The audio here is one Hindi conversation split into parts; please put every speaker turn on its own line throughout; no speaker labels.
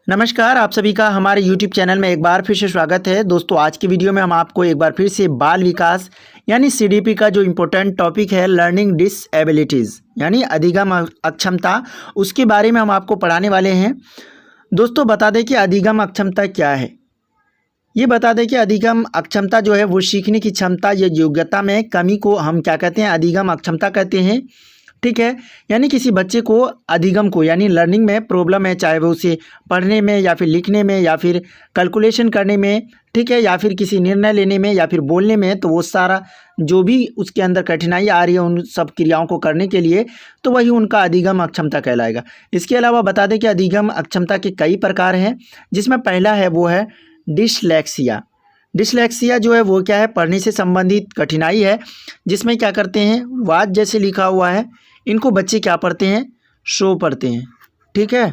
नमस्कार, आप सभी का हमारे YouTube चैनल में एक बार फिर से स्वागत है। दोस्तों, आज की वीडियो में हम आपको एक बार फिर से बाल विकास यानी सीडीपी का जो इम्पोर्टेंट टॉपिक है लर्निंग डिसएबिलिटीज़ यानी अधिगम अक्षमता, उसके बारे में हम आपको पढ़ाने वाले हैं। दोस्तों, बता दें कि अधिगम अक्षमता क्या है। ये बता दें कि अधिगम अक्षमता जो है वो सीखने की क्षमता या योग्यता में कमी को हम क्या कहते हैं, अधिगम अक्षमता कहते हैं। ठीक है, यानी किसी बच्चे को अधिगम को यानी लर्निंग में प्रॉब्लम है, चाहे वो उसे पढ़ने में या फिर लिखने में या फिर कैलकुलेशन करने में, ठीक है, या फिर किसी निर्णय लेने में या फिर बोलने में, तो वो सारा जो भी उसके अंदर कठिनाई आ रही है उन सब क्रियाओं को करने के लिए, तो वही उनका अधिगम अक्षमता कहलाएगा। इसके अलावा बता दें कि अधिगम अक्षमता के कई प्रकार हैं, जिसमें पहला है वो है डिसलेक्सिया। डिसलेक्सिया जो है वो क्या है, पढ़ने से संबंधित कठिनाई है, जिसमें क्या करते हैं, वाच जैसे लिखा हुआ है इनको बच्चे क्या पढ़ते हैं, शो पढ़ते हैं। ठीक है,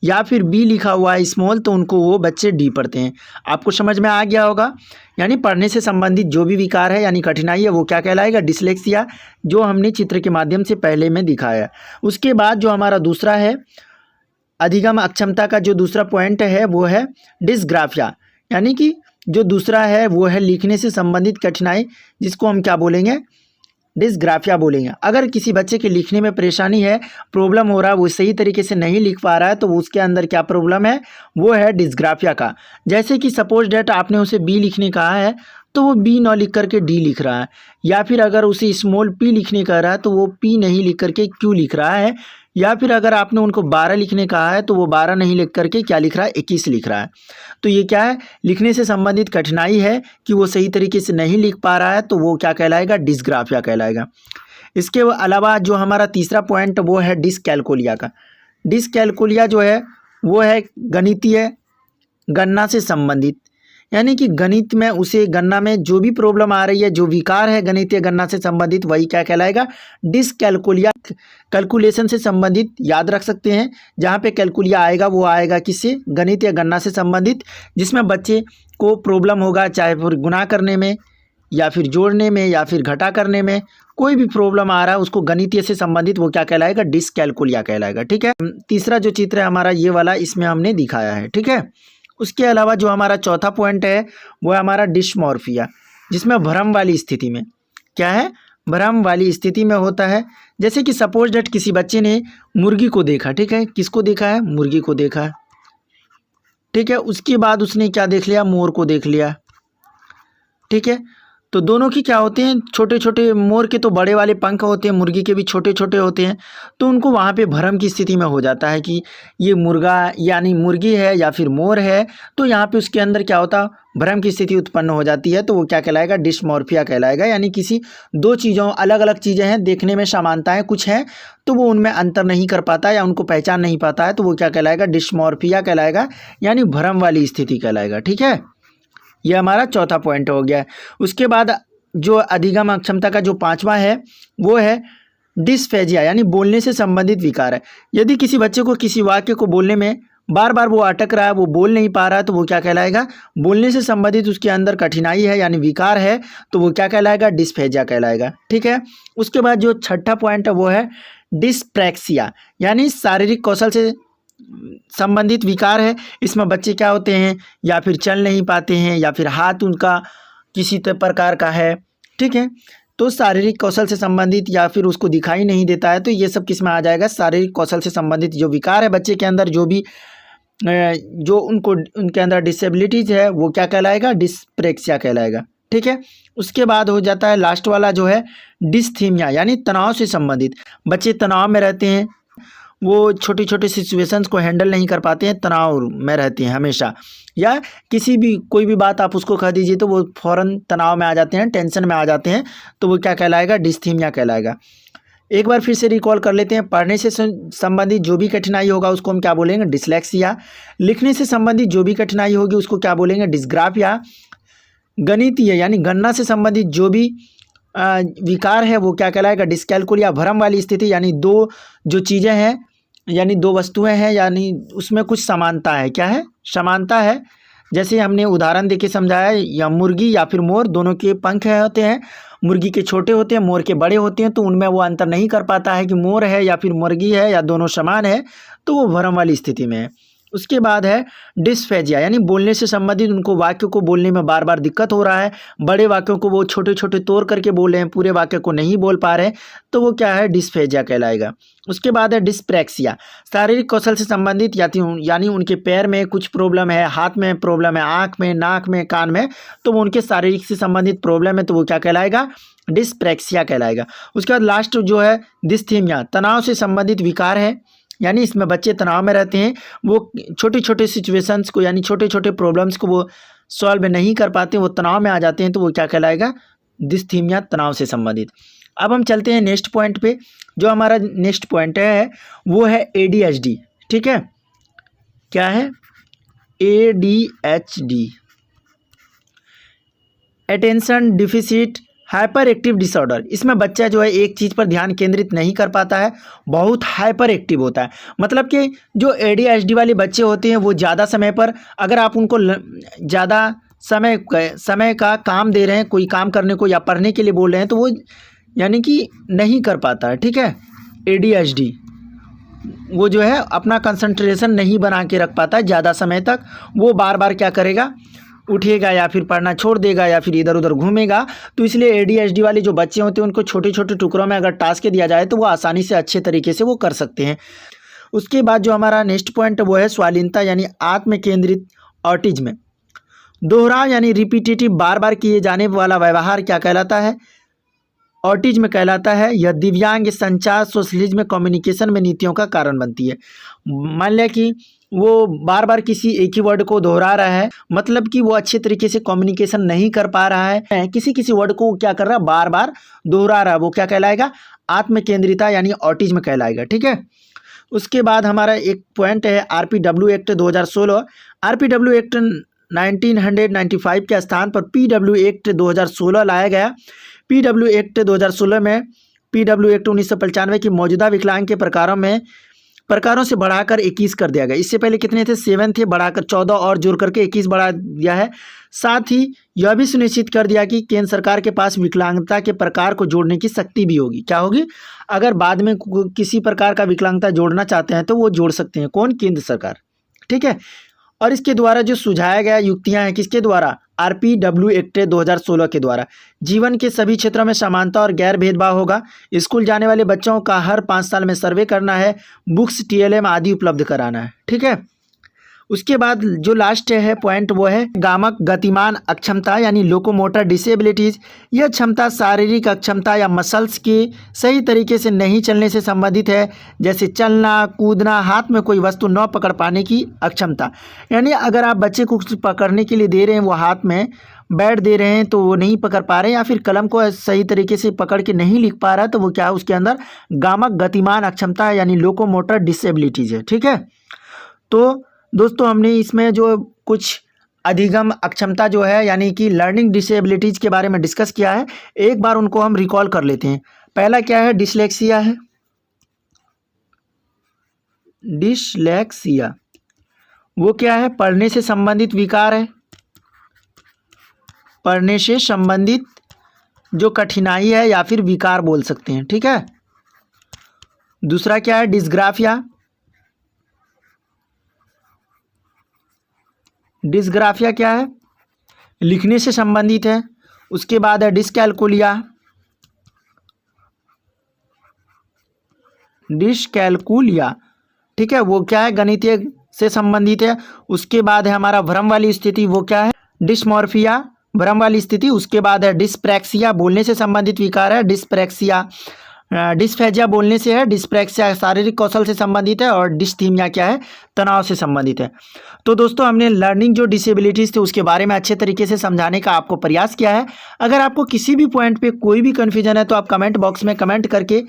या फिर बी लिखा हुआ है स्मॉल, तो उनको वो बच्चे डी पढ़ते हैं। आपको समझ में आ गया होगा। यानी पढ़ने से संबंधित जो भी विकार है यानी कठिनाई है वो क्या कहलाएगा, डिसलेक्सिया, जो हमने चित्र के माध्यम से पहले में दिखाया। उसके बाद जो हमारा दूसरा है अधिगम अक्षमता का जो दूसरा पॉइंट है वो है डिसग्राफिया, यानी कि जो दूसरा है वो है लिखने से संबंधित कठिनाई, जिसको हम क्या बोलेंगे, डिसग्राफिया बोलेंगे। अगर किसी बच्चे के लिखने में परेशानी है, प्रॉब्लम हो रहा है, वो सही तरीके से नहीं लिख पा रहा है, तो उसके अंदर क्या प्रॉब्लम है, वो है डिसग्राफिया का। जैसे कि सपोज डेट आपने उसे बी लिखने कहा है तो वो बी ना लिख करके डी लिख रहा है, या फिर अगर उसे स्मॉल पी लिखने कह रहा है तो वो पी नहीं लिख करके क्यू लिख रहा है, या फिर अगर आपने उनको 12 लिखने कहा है तो वो 12 नहीं लिख करके क्या लिख रहा है, 21 लिख रहा है। तो ये क्या है, लिखने से संबंधित कठिनाई है कि वो सही तरीके से नहीं लिख पा रहा है, तो वो क्या कहलाएगा, डिसग्राफिया कहलाएगा। इसके अलावा जो हमारा तीसरा पॉइंट वो है डिसकैलकुलिया का। डिसकैलकुलिया जो है वो है गणितीय गणना से संबंधित, यानी कि गणित में उसे गणना में जो भी प्रॉब्लम आ रही है, जो विकार है गणितीय गणना से संबंधित, वही क्या कहलाएगा, डिसकैलकुलिया। कैलकुलेशन से संबंधित याद रख सकते हैं, जहाँ पे कैलकुलिया आएगा वो आएगा किससे, गणितीय गणना से संबंधित, जिसमें बच्चे को प्रॉब्लम होगा, चाहे फिर गुणा करने में या फिर जोड़ने में या फिर घटा करने में, कोई भी प्रॉब्लम आ रहा है उसको गणितीय से संबंधित वो क्या कहलाएगा, डिसकैलकुलिया कहलाएगा। ठीक है, तीसरा जो चित्र है हमारा ये वाला, इसमें हमने दिखाया है। ठीक है, उसके अलावा जो हमारा चौथा पॉइंट है वो है हमारा डिस्मॉर्फिया, जिसमें भ्रम वाली स्थिति में क्या है, भ्रम वाली स्थिति में होता है। जैसे कि सपोज डेट किसी बच्चे ने मुर्गी को देखा, ठीक है, किसको देखा है, मुर्गी को देखा है। ठीक है, उसके बाद उसने क्या देख लिया, मोर को देख लिया। ठीक है, तो दोनों की क्या होते हैं, छोटे छोटे, मोर के तो बड़े वाले पंख होते हैं, मुर्गी के भी छोटे छोटे होते हैं, तो उनको वहाँ पे भ्रम की स्थिति में हो जाता है कि ये मुर्गा यानी मुर्गी है या फिर मोर है, तो यहाँ पे उसके अंदर क्या होता, भ्रम की स्थिति उत्पन्न हो जाती है, तो वो क्या कहलाएगा, डिस्मॉर्फिया कहलाएगा। यानी किसी दो चीज़ों, अलग अलग चीज़ें हैं, देखने में समानताएँ कुछ हैं, तो वो उनमें अंतर नहीं कर पाता या उनको पहचान नहीं पाता है, तो वो क्या कहलाएगा, डिस्मॉर्फिया कहलाएगा, यानी भ्रम वाली स्थिति कहलाएगा। ठीक है, ये हमारा चौथा पॉइंट हो गया है। उसके बाद जो अधिगम अक्षमता का जो पांचवा है वो है डिस्फेजिया, यानी बोलने से संबंधित विकार है। यदि किसी बच्चे को किसी वाक्य को बोलने में बार बार वो अटक रहा है, वो बोल नहीं पा रहा है, तो वो क्या कहलाएगा, बोलने से संबंधित उसके अंदर कठिनाई है यानी विकार है, तो वो क्या कहलाएगा, डिस्फेजिया कहलाएगा। ठीक है, उसके बाद जो छठा पॉइंट है वो है डिस्प्रैक्सिया, यानी शारीरिक कौशल से संबंधित विकार है। इसमें बच्चे क्या होते हैं, या फिर चल नहीं पाते हैं या फिर हाथ उनका किसी प्रकार का है। ठीक है, तो शारीरिक कौशल से संबंधित या फिर उसको दिखाई नहीं देता है, तो ये सब किस में आ जाएगा, शारीरिक कौशल से संबंधित जो विकार है बच्चे के अंदर, जो भी जो उनके अंदर डिसेबिलिटीज़ है वो क्या कहलाएगा, डिस्प्रेक्सिया कहलाएगा। ठीक है, उसके बाद हो जाता है लास्ट वाला जो है डिस्थीमिया, यानी तनाव से संबंधित। बच्चे तनाव में रहते हैं, वो छोटी छोटी सिचुएशंस को हैंडल नहीं कर पाते हैं, तनाव में रहते हैं हमेशा, या किसी भी कोई भी बात आप उसको कह दीजिए तो वो फ़ौरन तनाव में आ जाते हैं, टेंशन में आ जाते हैं, तो वो क्या कहलाएगा, डिस्थीमिया कहलाएगा। एक बार फिर से रिकॉल कर लेते हैं, पढ़ने से संबंधित जो भी कठिनाई होगा उसको हम क्या बोलेंगे, डिसलेक्सिया। लिखने से संबंधित जो भी कठिनाई होगी उसको क्या बोलेंगे, डिसग्राफिया। गणितीय यानी गणना से संबंधित जो भी विकार है वो क्या कहलाएगा, डिस्कैलकुलिया। भ्रम वाली स्थिति यानी दो जो चीज़ें हैं यानी दो वस्तुएं हैं, यानी उसमें कुछ समानता है, क्या है, समानता है। जैसे हमने उदाहरण देके समझाया, या मुर्गी या फिर मोर, दोनों के पंख होते हैं, मुर्गी के छोटे होते हैं, मोर के बड़े होते हैं, तो उनमें वो अंतर नहीं कर पाता है कि मोर है या फिर मुर्गी है या दोनों समान है, तो वो भ्रम वाली स्थिति में है। उसके बाद है डिस्फेजिया, यानी बोलने से संबंधित, उनको वाक्य को बोलने में बार बार दिक्कत हो रहा है, बड़े वाक्यों को वो छोटे छोटे तोड़ करके बोल रहे हैं, पूरे वाक्य को नहीं बोल पा रहे हैं, तो वो क्या है, डिस्फेजिया कहलाएगा। उसके बाद है डिस्प्रैक्सिया, शारीरिक कौशल से संबंधित, यानी उनके पैर में कुछ प्रॉब्लम है, हाथ में प्रॉब्लम है, आँख में, नाक में, कान में, तो वो उनके शारीरिक से संबंधित प्रॉब्लम है, तो वो क्या कहलाएगा, डिस्प्रैक्सिया कहलाएगा। उसके बाद लास्ट जो है डिस्थीमिया, तनाव से संबंधित विकार है, यानी इसमें बच्चे तनाव में रहते हैं, वो छोटे छोटे सिचुएशंस को, यानी छोटे छोटे प्रॉब्लम्स को वो सॉल्व नहीं कर पाते, वो तनाव में आ जाते हैं, तो वो क्या कहलाएगा, डिस्थीमिया, तनाव से संबंधित। अब हम चलते हैं नेक्स्ट पॉइंट पे। जो हमारा नेक्स्ट पॉइंट है वो है ADHD। ठीक है, क्या है, ADHD, attention deficit hyper active disorder. इसमें बच्चा जो है एक चीज़ पर ध्यान केंद्रित नहीं कर पाता है, बहुत हाइपर एक्टिव होता है। मतलब कि जो ADHD वाले बच्चे होते हैं वो ज़्यादा समय पर, अगर आप उनको ज़्यादा समय का काम दे रहे हैं, कोई काम करने को या पढ़ने के लिए बोल रहे हैं, तो वो यानी कि नहीं कर पाता है। ठीक है, ADHD वो जो है अपना कंसंट्रेशन नहीं बना के रख पाता है ज़्यादा समय तक, वो बार बार क्या करेगा, उठेगा या फिर पढ़ना छोड़ देगा या फिर इधर उधर घूमेगा। तो इसलिए ADHD वाले जो बच्चे होते हैं उनको छोटे छोटे टुकड़ों में अगर टास्क दिया जाए तो वो आसानी से अच्छे तरीके से वो कर सकते हैं। उसके बाद जो हमारा नेक्स्ट पॉइंट वो है स्वालीनता, यानी आत्म केंद्रित ऑटिज्म। दोहराव यानी रिपीटेटिव, बार बार किए जाने वाला व्यवहार क्या कहलाता है, ऑटिज्म कहलाता है। यह दिव्यांग संचार, सोशलिज्म, कम्युनिकेशन में नीतियों का कारण बनती है। मान लिया कि वो बार बार किसी एक ही वर्ड को दोहरा रहा है, मतलब कि वो अच्छे तरीके से कम्युनिकेशन नहीं कर पा रहा है, किसी वर्ड को क्या कर रहा है, बार बार दोहरा रहा है, वो क्या कहलाएगा, आत्म केंद्रिता यानी ऑटिज्म कहलाएगा। ठीक है, उसके बाद हमारा एक पॉइंट है RPW एक्ट 2016। RPW एक्ट 1995 के स्थान पर PW एक्ट 2016 लाया गया। PW एक्ट 2016 में PW एक्ट 1995 की मौजूदा विकलांग के प्रकारों से बढ़ाकर 21 कर दिया गया। इससे पहले कितने थे, 7 थे, बढ़ाकर 14 और जोड़ करके 21 बढ़ा दिया है। साथ ही यह भी सुनिश्चित कर दिया कि केंद्र सरकार के पास विकलांगता के प्रकार को जोड़ने की शक्ति भी होगी। क्या होगी, अगर बाद में किसी प्रकार का विकलांगता जोड़ना चाहते हैं तो वो जोड़ सकते हैं, कौन, केंद्र सरकार। ठीक है, और इसके द्वारा जो सुझाया गया युक्तियां हैं, किसके द्वारा, RPW एक्ट 2016 के द्वारा। जीवन के सभी क्षेत्रों में समानता और गैर भेदभाव होगा। स्कूल जाने वाले बच्चों का हर 5 साल में सर्वे करना है, बुक्स, TLM आदि उपलब्ध कराना है। ठीक है, उसके बाद जो लास्ट है पॉइंट वो है गामक गतिमान अक्षमता, यानी लोकोमोटर डिसेबिलिटीज़। यह क्षमता शारीरिक अक्षमता या मसल्स के सही तरीके से नहीं चलने से संबंधित है, जैसे चलना, कूदना, हाथ में कोई वस्तु न पकड़ पाने की अक्षमता। यानी अगर आप बच्चे को कुछ पकड़ने के लिए दे रहे हैं, वो हाथ में बैठ दे रहे हैं तो वो नहीं पकड़ पा रहे हैं, या फिर कलम को सही तरीके से पकड़ के नहीं लिख पा रहा है, तो वो क्या है, उसके अंदर गामक गतिमान अक्षमता है, यानी लोकोमोटर डिसेबिलिटीज़ है। ठीक है, तो दोस्तों हमने इसमें जो कुछ अधिगम अक्षमता जो है, यानी कि लर्निंग डिसेबिलिटीज़ के बारे में डिस्कस किया है, एक बार उनको हम रिकॉल कर लेते हैं। पहला क्या है, डिसलेक्सिया है। डिसलेक्सिया वो क्या है, पढ़ने से संबंधित विकार है, पढ़ने से संबंधित जो कठिनाई है या फिर विकार बोल सकते हैं। ठीक है, दूसरा क्या है, डिस्ग्राफिया। डिस्ग्राफिया क्या है, लिखने से संबंधित है। उसके बाद है डिस्कैलकुलिया। डिस्कैलकुलिया, ठीक है, वो क्या है, गणितीय से संबंधित है। उसके बाद है हमारा भ्रम वाली स्थिति, वो क्या है, डिस्मॉर्फिया, भ्रम वाली स्थिति। उसके बाद है डिस्प्रैक्सिया, बोलने से संबंधित विकार है, डिस्प्रैक्सिया। डिस्फेजिया बोलने से है, डिस्प्रैक्सिया शारीरिक कौशल से संबंधित है, और डिस्थीमिया क्या है, तनाव से संबंधित है। तो दोस्तों हमने लर्निंग जो डिसेबिलिटीज़ थे उसके बारे में अच्छे तरीके से समझाने का आपको प्रयास किया है। अगर आपको किसी भी पॉइंट पे कोई भी कन्फ्यूजन है तो आप कमेंट बॉक्स में कमेंट करके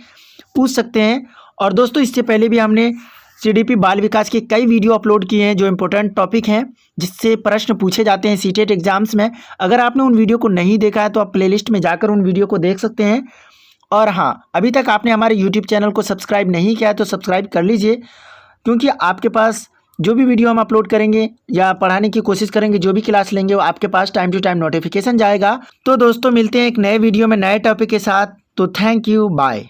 पूछ सकते हैं। और दोस्तों इससे पहले भी हमने CDP बाल विकास के कई वीडियो अपलोड किए हैं जो इंपॉर्टेंट टॉपिक हैं, जिससे प्रश्न पूछे जाते हैं CTET एग्जाम्स में। अगर आपने उन वीडियो को नहीं देखा है तो आप प्लेलिस्ट में जाकर उन वीडियो को देख सकते हैं। और हाँ, अभी तक आपने हमारे YouTube चैनल को सब्सक्राइब नहीं किया है तो सब्सक्राइब कर लीजिए, क्योंकि आपके पास जो भी वीडियो हम अपलोड करेंगे या पढ़ाने की कोशिश करेंगे, जो भी क्लास लेंगे, वो आपके पास टाइम टू टाइम नोटिफिकेशन जाएगा। तो दोस्तों मिलते हैं एक नए वीडियो में नए टॉपिक के साथ। तो थैंक यू, बाय।